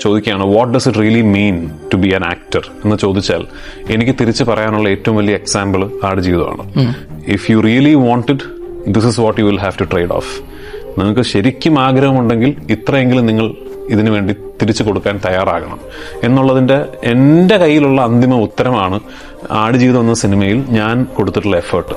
ചോദിക്കുകയാണ് what does it really mean to be an actor എന്ന് ചോദിച്ചാൽ എനിക്ക് തിരിച്ചു പറയാനുള്ള ഏറ്റവും വലിയ എക്സാമ്പിൾ ആടുജീവിതമാണ്. If you really wanted, this is what you will have to trade off. നിങ്ങൾക്ക് ശരിക്കും ആഗ്രഹമുണ്ടെങ്കിൽ ഇത്രയെങ്കിലും നിങ്ങൾ ഇതിനു വേണ്ടി തിരിച്ചു കൊടുക്കാൻ തയ്യാറാകണം എന്നുള്ളതിന്റെ എന്റെ കയ്യിലുള്ള അന്തിമ ഉത്തരമാണ് ആടുജീവിതം എന്ന സിനിമയിൽ ഞാൻ കൊടുത്തിട്ടുള്ള എഫേർട്ട്.